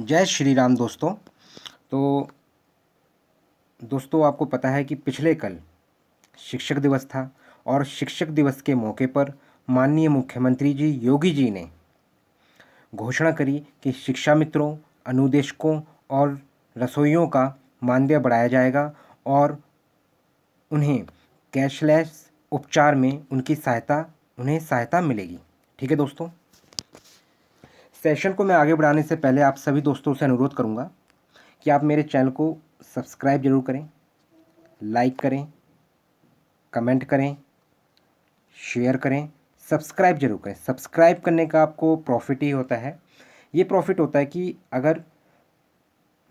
जय श्री राम दोस्तों। तो दोस्तों, आपको पता है कि पिछले कल शिक्षक दिवस था और शिक्षक दिवस के मौके पर माननीय मुख्यमंत्री जी योगी जी ने घोषणा करी कि शिक्षा मित्रों, अनुदेशकों और रसोइयों का मानदेय बढ़ाया जाएगा और उन्हें कैशलेस उपचार में उन्हें सहायता मिलेगी। ठीक है दोस्तों, सेशन को मैं आगे बढ़ाने से पहले आप सभी दोस्तों से अनुरोध करूंगा कि आप मेरे चैनल को सब्सक्राइब जरूर करें, लाइक करें, कमेंट करें, शेयर करें, सब्सक्राइब जरूर करें। सब्सक्राइब करने का आपको प्रॉफिट ही होता है। ये प्रॉफिट होता है कि अगर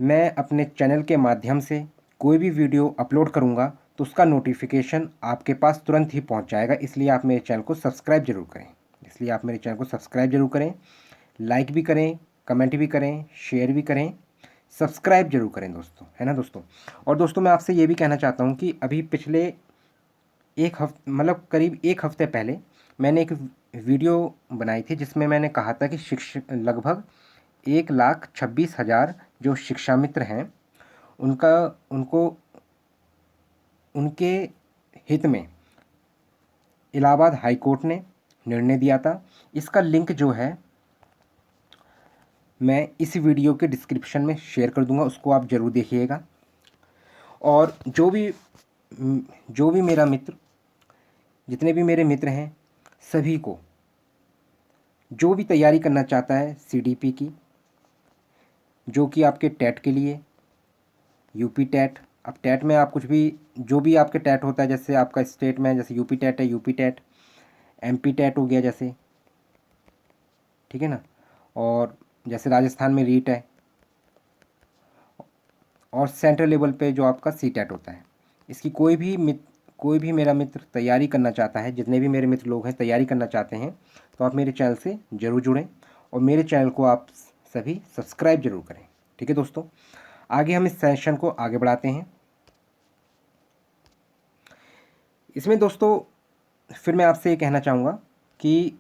मैं अपने चैनल के माध्यम से कोई भी वीडियो अपलोड करूंगा तो उसका नोटिफिकेशन आपके पास तुरंत ही पहुंच जाएगा। इसलिए आप मेरे चैनल को सब्सक्राइब जरूर करें। लाइक भी करें, कमेंट भी करें, शेयर भी करें, सब्सक्राइब जरूर करें दोस्तों, है ना दोस्तों। और दोस्तों, मैं आपसे ये भी कहना चाहता हूँ कि अभी पिछले करीब एक हफ्ते पहले मैंने एक वीडियो बनाई थी जिसमें मैंने कहा था कि शिक्षक लगभग 1,26,000 जो शिक्षा मित्र हैं उनका उनको उनके हित में इलाहाबाद हाई कोर्ट ने निर्णय दिया था। इसका लिंक जो है मैं इस वीडियो के डिस्क्रिप्शन में शेयर कर दूंगा, उसको आप ज़रूर देखिएगा। और जो भी मेरा मित्र जितने भी मेरे मित्र हैं सभी को जो भी तैयारी करना चाहता है सीडीपी की, जो कि आपके टेट के लिए यूपी टेट, अब टेट में आप कुछ भी जो भी आपके टेट होता है, जैसे आपका स्टेट में जैसे यूपी टेट है, यूपी टेट, एमपी टेट हो गया जैसे, ठीक है ना, और जैसे राजस्थान में रीट है, और सेंट्रल लेवल पे जो आपका सी टेट होता है। इसकी कोई भी मेरा मित्र तैयारी करना चाहता है, जितने भी मेरे मित्र लोग हैं तैयारी करना चाहते हैं, तो आप मेरे चैनल से ज़रूर जुड़ें और मेरे चैनल को आप सभी सब्सक्राइब जरूर करें। ठीक है दोस्तों, आगे हम इस सेशन को आगे बढ़ाते हैं। इसमें दोस्तों फिर मैं आपसे ये कहना चाहूँगा कि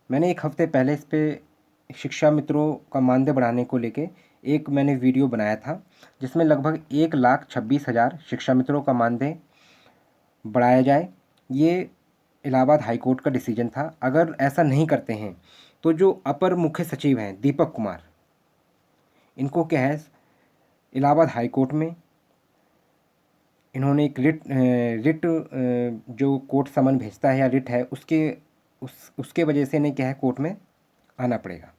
मैंने एक हफ्ते पहले इस पे शिक्षा मित्रों का मानदेय बढ़ाने को लेके एक मैंने वीडियो बनाया था जिसमें लगभग 1,26,000 शिक्षा मित्रों का मानदेय बढ़ाया जाए। ये इलाहाबाद हाई कोर्ट का डिसीजन था। अगर ऐसा नहीं करते हैं तो जो अपर मुख्य सचिव हैं दीपक कुमार, इनको क्या है, इलाहाबाद हाई कोर्ट में इन्होंने एक रिट जो कोर्ट समन भेजता है या रिट है उसके वजह से इन्हें क्या है, कोर्ट में आना पड़ेगा।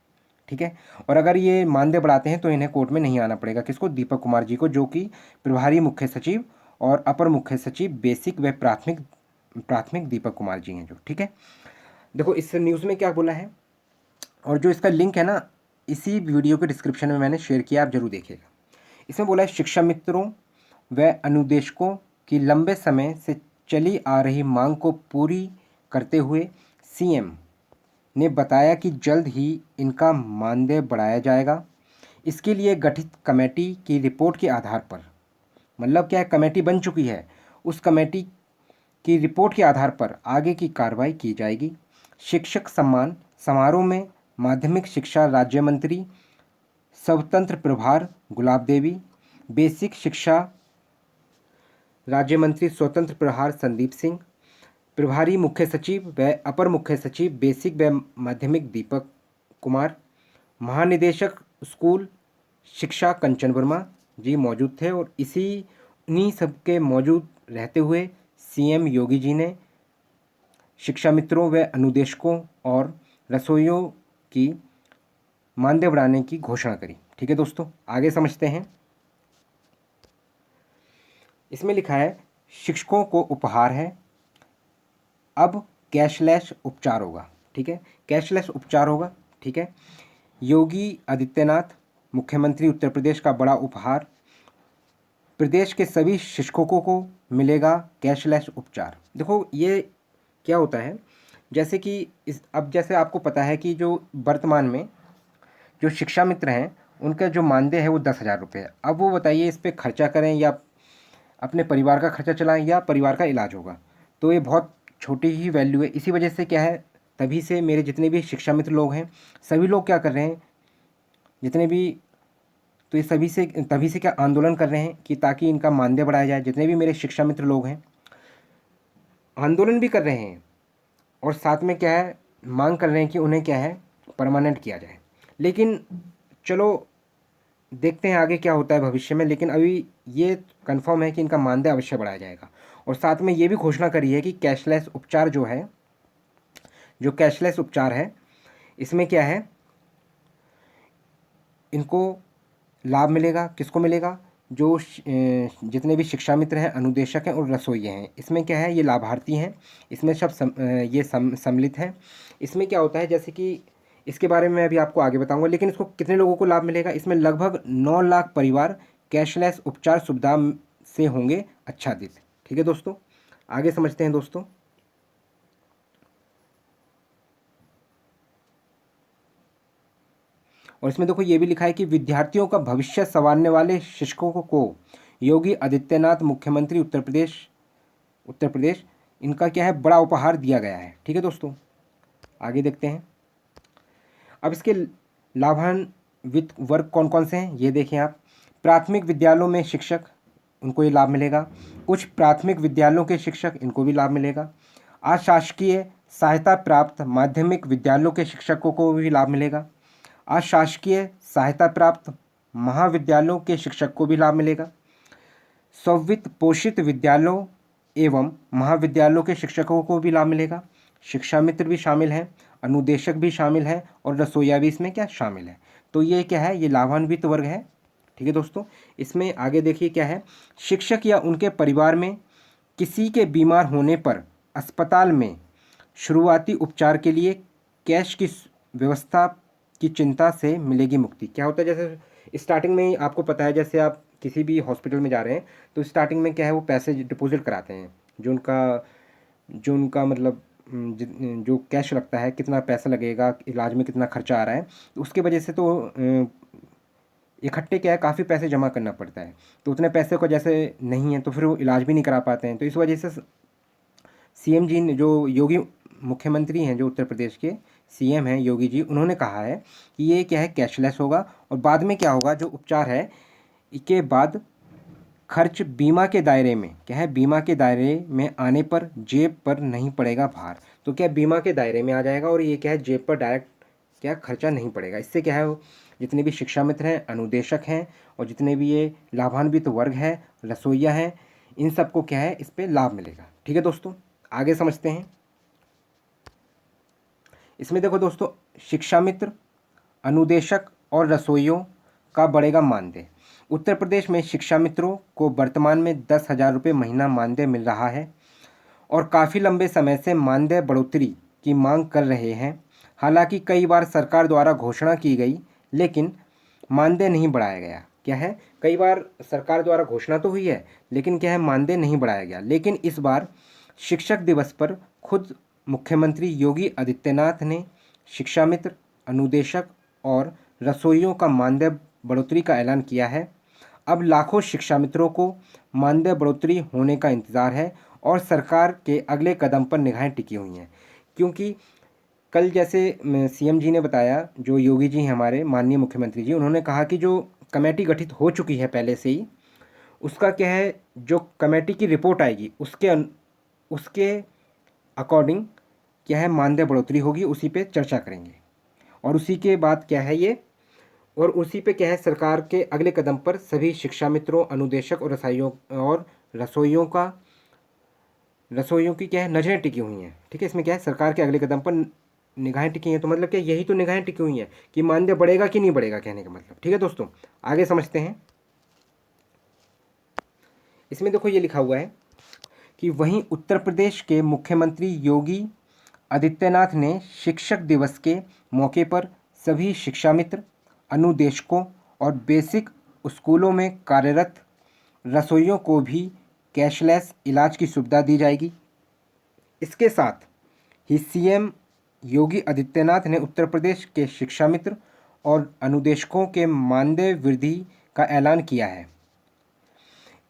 ठीक है, और अगर ये मानदेय बढ़ाते हैं तो इन्हें कोर्ट में नहीं आना पड़ेगा। किसको? दीपक कुमार जी को, जो कि प्रभारी मुख्य सचिव और अपर मुख्य सचिव बेसिक व प्राथमिक दीपक कुमार जी हैं जो। ठीक है, देखो इस न्यूज़ में क्या बोला है, और जो इसका लिंक है ना इसी वीडियो के डिस्क्रिप्शन में मैंने शेयर किया, आप जरूर देखिएगा। इसमें बोला है शिक्षा मित्रों व अनुदेशकों की लंबे समय से चली आ रही मांग को पूरी करते हुए सीएम ने बताया कि जल्द ही इनका मानदेय बढ़ाया जाएगा। इसके लिए गठित कमेटी की रिपोर्ट के आधार पर, मतलब क्या है, कमेटी बन चुकी है, उस कमेटी की रिपोर्ट के आधार पर आगे की कार्रवाई की जाएगी। शिक्षक सम्मान समारोह में माध्यमिक शिक्षा राज्य मंत्री स्वतंत्र प्रभार गुलाब देवी, बेसिक शिक्षा राज्य मंत्री स्वतंत्र प्रभार संदीप सिंह, प्रभारी मुख्य सचिव व अपर मुख्य सचिव बेसिक व माध्यमिक दीपक कुमार, महानिदेशक स्कूल शिक्षा कंचन वर्मा जी मौजूद थे। और इन्हीं सब के मौजूद रहते हुए सीएम योगी जी ने शिक्षा मित्रों व अनुदेशकों और रसोइयों की मानदेय बढ़ाने की घोषणा करी। ठीक है दोस्तों, आगे समझते हैं। इसमें लिखा है शिक्षकों को उपहार है, अब कैशलेस उपचार होगा। ठीक है, कैशलेस उपचार होगा। ठीक है, योगी आदित्यनाथ मुख्यमंत्री उत्तर प्रदेश का बड़ा उपहार, प्रदेश के सभी शिक्षकों को मिलेगा कैशलेस उपचार। देखो ये क्या होता है, जैसे कि अब जैसे आपको पता है कि जो वर्तमान में जो शिक्षा मित्र हैं उनका जो मानदेय है वो 10,000 रुपये है। अब वो बताइए इस पर खर्चा करें या अपने परिवार का खर्चा चलाएं या परिवार का इलाज होगा, तो ये बहुत छोटी ही वैल्यू है। इसी वजह से क्या है, तभी से मेरे जितने भी शिक्षा मित्र लोग हैं सभी लोग क्या कर रहे हैं, जितने भी, तो ये सभी से तभी से क्या आंदोलन कर रहे हैं कि ताकि इनका मानदेय बढ़ाया जाए। जितने भी मेरे शिक्षा मित्र लोग हैं आंदोलन भी कर रहे हैं और साथ में क्या है मांग कर रहे हैं कि उन्हें क्या है परमानेंट किया जाए। लेकिन चलो देखते हैं आगे क्या होता है भविष्य में, लेकिन अभी ये कंफर्म है कि इनका मानदेय अवश्य बढ़ाया जाएगा। और साथ में ये भी घोषणा करी है कि कैशलेस उपचार जो है, जो कैशलेस उपचार है, इसमें क्या है इनको लाभ मिलेगा। किसको मिलेगा? जो जितने भी शिक्षा मित्र हैं, अनुदेशक हैं और रसोइये हैं, इसमें क्या है ये लाभार्थी हैं, इसमें सब ये सम्मिलित हैं। इसमें क्या होता है जैसे कि इसके बारे में मैं अभी आपको आगे बताऊंगा, लेकिन इसको कितने लोगों को लाभ मिलेगा? इसमें लगभग 9 लाख परिवार कैशलेस उपचार सुविधा से होंगे आच्छादित। ठीक है दोस्तों, आगे समझते हैं दोस्तों। और इसमें देखो ये भी लिखा है कि विद्यार्थियों का भविष्य संवारने वाले शिक्षकों को योगी आदित्यनाथ मुख्यमंत्री उत्तर प्रदेश इनका क्या है बड़ा उपहार दिया गया है। ठीक है दोस्तों, आगे देखते हैं। अब इसके लाभान्वित वर्ग कौन कौन से हैं ये देखें आप। प्राथमिक विद्यालयों में शिक्षक, उनको ये लाभ मिलेगा। उच्च प्राथमिक विद्यालयों के शिक्षक, इनको भी लाभ मिलेगा। अशासकीय सहायता प्राप्त माध्यमिक विद्यालयों के शिक्षकों को भी लाभ मिलेगा। अशासकीय सहायता प्राप्त महाविद्यालयों के शिक्षक को भी लाभ मिलेगा। स्ववित्त पोषित विद्यालयों एवं महाविद्यालयों के शिक्षकों को भी लाभ मिलेगा। शिक्षा मित्र भी शामिल हैं, अनुदेशक भी शामिल है और रसोईया भी इसमें क्या शामिल है। तो ये क्या है, ये लाभान्वित वर्ग है। ठीक है दोस्तों, इसमें आगे देखिए क्या है। शिक्षक या उनके परिवार में किसी के बीमार होने पर अस्पताल में शुरुआती उपचार के लिए कैश की व्यवस्था की चिंता से मिलेगी मुक्ति। क्या होता है जैसे स्टार्टिंग में ही आपको पता है, जैसे आप किसी भी हॉस्पिटल में जा रहे हैं तो स्टार्टिंग में क्या है वो पैसे डिपॉजिट कराते हैं, जो उनका मतलब जो कैश लगता है, कितना पैसा लगेगा, इलाज में कितना खर्चा आ रहा है, तो उसके वजह से तो इकट्ठे क्या है काफ़ी पैसे जमा करना पड़ता है। तो उतने पैसे को जैसे नहीं है तो फिर वो इलाज भी नहीं करा पाते हैं। तो इस वजह से सीएम जी ने, जो योगी मुख्यमंत्री हैं, जो उत्तर प्रदेश के सीएम हैं योगी जी, उन्होंने कहा है कि ये क्या है कैशलेस होगा और बाद में क्या होगा जो उपचार है इसके बाद खर्च बीमा के दायरे में, क्या है बीमा के दायरे में आने पर जेब पर नहीं पड़ेगा भार। तो क्या बीमा के दायरे में आ जाएगा और ये क्या है जेब पर डायरेक्ट क्या खर्चा नहीं पड़ेगा। इससे क्या है जितने भी शिक्षा मित्र हैं, अनुदेशक हैं और जितने भी ये लाभान्वित वर्ग है, रसोईया हैं, इन सबको क्या है इस पर लाभ मिलेगा। ठीक है दोस्तों, आगे समझते हैं। इसमें देखो दोस्तों, शिक्षा मित्र, अनुदेशक और रसोइयों का बढ़ेगा मानदेय। उत्तर प्रदेश में शिक्षा मित्रों को वर्तमान में 10,000 रुपये महीना मानदेय मिल रहा है और काफ़ी लंबे समय से मानदेय बढ़ोतरी की मांग कर रहे हैं। हालांकि कई बार सरकार द्वारा घोषणा की गई लेकिन मानदेय नहीं बढ़ाया गया। क्या है, कई बार सरकार द्वारा घोषणा तो हुई है लेकिन क्या है मानदेय नहीं बढ़ाया गया। लेकिन इस बार शिक्षक दिवस पर खुद मुख्यमंत्री योगी आदित्यनाथ ने शिक्षा मित्र, अनुदेशक और रसोइयों का मानदेय बढ़ोतरी का ऐलान किया है। अब लाखों शिक्षा मित्रों को मानदेय बढ़ोतरी होने का इंतज़ार है और सरकार के अगले कदम पर निगाहें टिकी हुई हैं। क्योंकि कल जैसे सीएम जी ने बताया, जो योगी जी हमारे माननीय मुख्यमंत्री जी, उन्होंने कहा कि जो कमेटी गठित हो चुकी है पहले से ही, उसका क्या है जो कमेटी की रिपोर्ट आएगी उसके अकॉर्डिंग क्या है मानदेय बढ़ोतरी होगी, उसी पे चर्चा करेंगे और उसी के बाद क्या है ये, और उसी पे क्या है सरकार के अगले कदम पर सभी शिक्षा मित्रों, अनुदेशक और रसोइयों की क्या है नज़रें टिकी हुई हैं। ठीक है, इसमें क्या है सरकार के अगले कदम पर निगाहें टिकी हैं। तो मतलब क्या यही तो निगाहें टिकी हुई हैं कि मानदेय बढ़ेगा कि नहीं बढ़ेगा, कहने का मतलब। ठीक है दोस्तों, आगे समझते हैं। इसमें देखो ये लिखा हुआ है कि वहीं उत्तर प्रदेश के मुख्यमंत्री योगी आदित्यनाथ ने शिक्षक दिवस के मौके पर सभी शिक्षा मित्र, अनुदेशकों और बेसिक स्कूलों में कार्यरत रसोइयों को भी कैशलेस इलाज की सुविधा दी जाएगी। इसके साथ ही सीएम योगी आदित्यनाथ ने उत्तर प्रदेश के शिक्षा मित्र और अनुदेशकों के मानदेय वृद्धि का ऐलान किया है।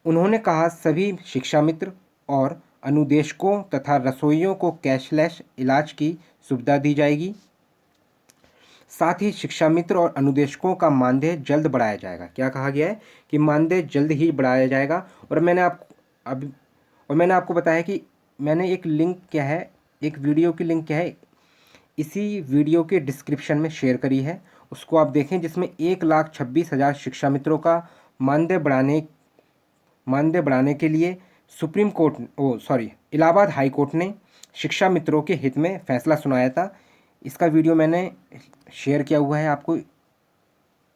उन्होंने कहा सभी शिक्षा मित्र और अनुदेशकों तथा रसोइयों को कैशलेस इलाज की सुविधा दी जाएगी। साथ ही शिक्षा मित्र और अनुदेशकों का मानदेय जल्द बढ़ाया जाएगा। क्या कहा गया है कि मानदेय जल्द ही बढ़ाया जाएगा। और मैंने आपको बताया कि मैंने एक लिंक क्या है, एक वीडियो की लिंक क्या है, इसी वीडियो के डिस्क्रिप्शन में शेयर करी है, उसको आप देखें, जिसमें 1,26,000 शिक्षा मित्रों का मानदेय बढ़ाने के लिए इलाहाबाद हाई कोर्ट ने शिक्षा मित्रों के हित में फैसला सुनाया था। इसका वीडियो मैंने शेयर किया हुआ है आपको,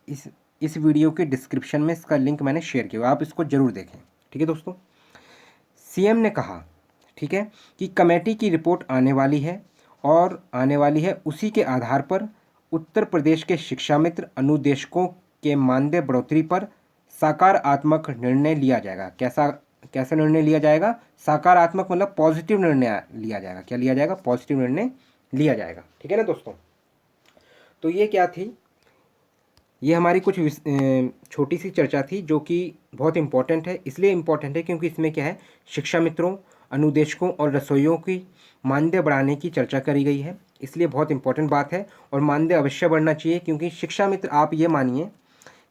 इस वीडियो के डिस्क्रिप्शन में इसका लिंक मैंने शेयर किया हुआ, आप इसको ज़रूर देखें। ठीक है दोस्तों, सीएम ने कहा, ठीक है, कि कमेटी की रिपोर्ट आने वाली है उसी के आधार पर उत्तर प्रदेश के शिक्षा मित्र अनुदेशकों के मानदेय बढ़ोतरी पर सकारात्मक निर्णय लिया जाएगा। कैसा निर्णय लिया जाएगा? सकारात्मक मतलब पॉजिटिव निर्णय लिया जाएगा। क्या लिया जाएगा? पॉजिटिव निर्णय लिया जाएगा। ठीक है ना दोस्तों, तो ये क्या थी, ये हमारी कुछ छोटी सी चर्चा थी जो कि बहुत इम्पॉर्टेंट है। इसलिए इम्पॉर्टेंट है क्योंकि इसमें क्या है, शिक्षा मित्रों, अनुदेशकों और रसोइयों की मानदेय बढ़ाने की चर्चा करी गई है, इसलिए बहुत इंपॉर्टेंट बात है। और मानदेय अवश्य बढ़ना चाहिए, क्योंकि शिक्षा मित्र, आप ये मानिए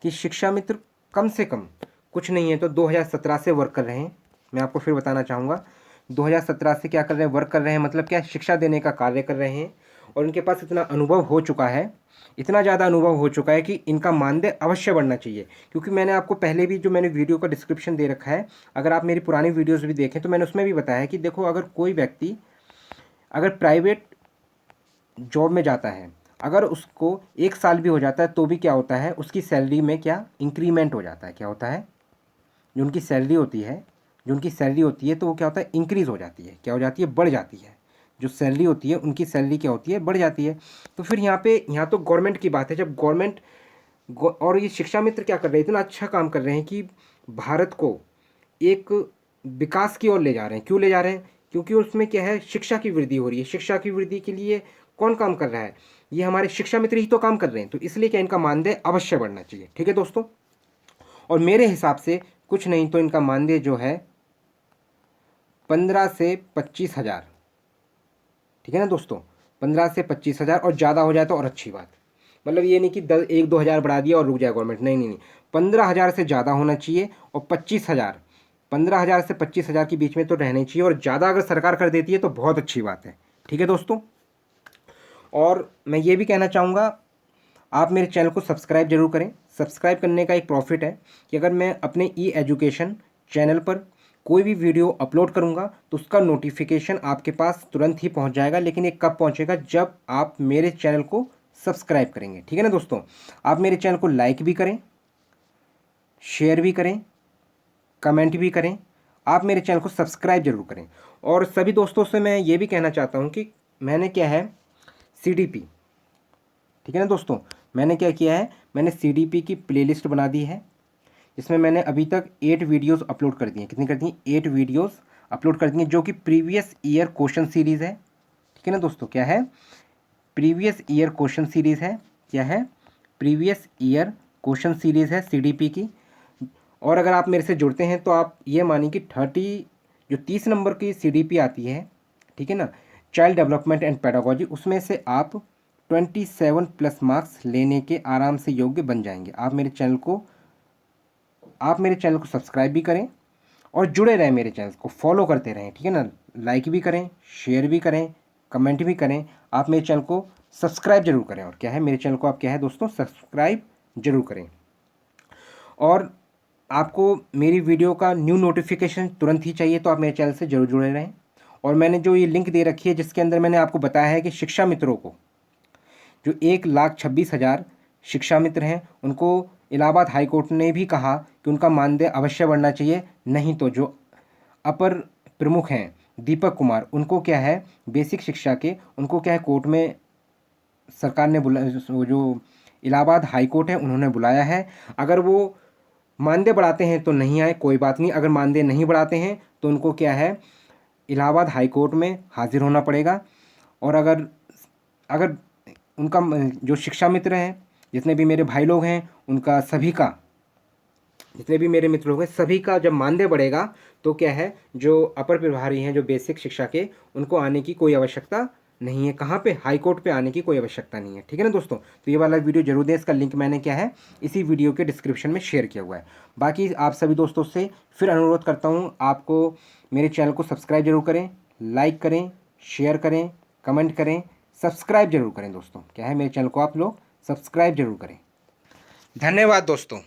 कि शिक्षा मित्र कम से कम कुछ नहीं है तो 2017 से वर्क कर रहे हैं। मैं आपको फिर बताना चाहूँगा, 2017 से क्या कर रहे हैं, वर्क कर रहे हैं, मतलब क्या, शिक्षा देने का कार्य कर रहे हैं। और इनके पास इतना अनुभव हो चुका है, इतना ज़्यादा अनुभव हो चुका है कि इनका मानदेय अवश्य बढ़ना चाहिए। क्योंकि मैंने आपको पहले भी, जो मैंने वीडियो का डिस्क्रिप्शन दे रखा है, अगर आप मेरी पुरानी वीडियोज़ भी देखें तो मैंने उसमें भी बताया कि देखो, अगर कोई व्यक्ति अगर प्राइवेट जॉब में जाता है, अगर उसको 1 साल भी हो जाता है तो भी क्या होता है, उसकी सैलरी में क्या इंक्रीमेंट हो जाता है। क्या होता है, जो उनकी सैलरी होती है तो वो क्या होता है, इंक्रीज़ हो जाती है। क्या हो जाती है? बढ़ जाती है। जो सैलरी होती है, उनकी सैलरी क्या होती है, बढ़ जाती है। तो फिर यहाँ तो गवर्नमेंट की बात है, जब गवर्नमेंट और ये शिक्षा मित्र क्या कर रहे हैं, इतना अच्छा काम कर रहे हैं कि भारत को एक विकास की ओर ले जा रहे हैं। क्यों ले जा रहे हैं? क्योंकि उसमें क्या है, शिक्षा की वृद्धि हो रही है। शिक्षा की वृद्धि के लिए कौन काम कर रहा है? ये हमारे शिक्षा मित्र ही तो काम कर रहे हैं। तो इसलिए क्या, इनका मानदेय अवश्य बढ़ना चाहिए। ठीक है दोस्तों, और मेरे हिसाब से कुछ नहीं तो इनका मानदेय जो है 15 से 25,000। ठीक है ना दोस्तों, 15 से 25,000, और ज़्यादा हो जाए तो और अच्छी बात। मतलब ये नहीं कि 1-2 हज़ार बढ़ा दिया और रुक जाए गवर्नमेंट, नहीं, 15,000 से ज़्यादा होना चाहिए। और 25,000, 15,000 से 25,000 के बीच में तो रहने चाहिए। और ज़्यादा अगर सरकार कर देती है तो बहुत अच्छी बात है। ठीक है दोस्तों, और मैं ये भी कहना चाहूँगा, आप मेरे चैनल को सब्सक्राइब जरूर करें। सब्सक्राइब करने का एक प्रॉफिट है कि अगर मैं अपने ई-एजुकेशन चैनल पर कोई भी वीडियो अपलोड करूंगा तो उसका नोटिफिकेशन आपके पास तुरंत ही पहुंच जाएगा। लेकिन ये कब पहुंचेगा? जब आप मेरे चैनल को सब्सक्राइब करेंगे। ठीक है ना दोस्तों, आप मेरे चैनल को लाइक भी करें, शेयर भी करें, कमेंट भी करें, आप मेरे चैनल को सब्सक्राइब जरूर करें। और सभी दोस्तों से मैं ये भी कहना चाहता हूँ कि मैंने क्या है, CDP, ठीक है ना दोस्तों, मैंने क्या किया है, मैंने CDP की प्लेलिस्ट बना दी है, जिसमें मैंने अभी तक 8 वीडियोस अपलोड कर दी हैं। कितनी कर दी हैं? 8 वीडियोस अपलोड कर दी हैं, जो कि प्रीवियस ईयर क्वेश्चन सीरीज़ है। ठीक है ना दोस्तों, क्या है? प्रीवियस ईयर क्वेश्चन सीरीज़ है। क्या है? प्रीवियस ईयर क्वेश्चन सीरीज़ है CDP की। और अगर आप मेरे से जुड़ते हैं तो आप ये मानिए कि 30 नंबर की CDP आती है, ठीक है ना, चाइल्ड डेवलपमेंट एंड पेडागोजी, उसमें से आप 27+ मार्क्स लेने के आराम से योग्य बन जाएंगे। आप मेरे चैनल को सब्सक्राइब भी करें और जुड़े रहें, मेरे चैनल को फॉलो करते रहें। ठीक है ना, लाइक भी करें, शेयर भी करें, कमेंट भी करें। आप मेरे चैनल को सब्सक्राइब जरूर करें। और क्या है, मेरे चैनल को आप क्या है दोस्तों, सब्सक्राइब जरूर करें। और आपको मेरी वीडियो का न्यू नोटिफिकेशन तुरंत ही चाहिए तो आप मेरे चैनल से जरूर जुड़े रहें। और मैंने जो ये लिंक दे रखी है, जिसके अंदर मैंने आपको बताया है कि शिक्षा मित्रों को, जो 1,26,000 शिक्षा मित्र हैं, उनको इलाहाबाद हाई कोर्ट ने भी कहा कि उनका मानदेय अवश्य बढ़ना चाहिए। नहीं तो जो अपर प्रमुख हैं दीपक कुमार, उनको क्या है, बेसिक शिक्षा के, उनको क्या है, कोर्ट में सरकार ने जो इलाहाबाद हाई कोर्ट है उन्होंने बुलाया है। अगर वो मानदेय बढ़ाते हैं तो नहीं आए, कोई बात नहीं। अगर मानदेय नहीं बढ़ाते हैं तो उनको क्या है, इलाहाबाद हाई कोर्ट में हाजिर होना पड़ेगा। और अगर उनका जो शिक्षा मित्र हैं, जितने भी मेरे भाई लोग हैं, उनका सभी का, जितने भी मेरे मित्र लोग हैं, सभी का जब मानदेय बढ़ेगा तो क्या है, जो अपर प्रभारी हैं, जो बेसिक शिक्षा के, उनको आने की कोई आवश्यकता नहीं है। कहाँ पे? हाई कोर्ट पे आने की कोई आवश्यकता नहीं है। ठीक है ना दोस्तों, तो ये वाला वीडियो जरूर दें, इसका लिंक मैंने क्या है इसी वीडियो के डिस्क्रिप्शन में शेयर किया हुआ है। बाकी आप सभी दोस्तों से फिर अनुरोध करता हूँ, आपको मेरे चैनल को सब्सक्राइब जरूर करें, लाइक करें, शेयर करें, कमेंट करें, सब्सक्राइब जरूर करें दोस्तों। क्या है, मेरे चैनल को आप लोग सब्सक्राइब जरूर करें। धन्यवाद दोस्तों।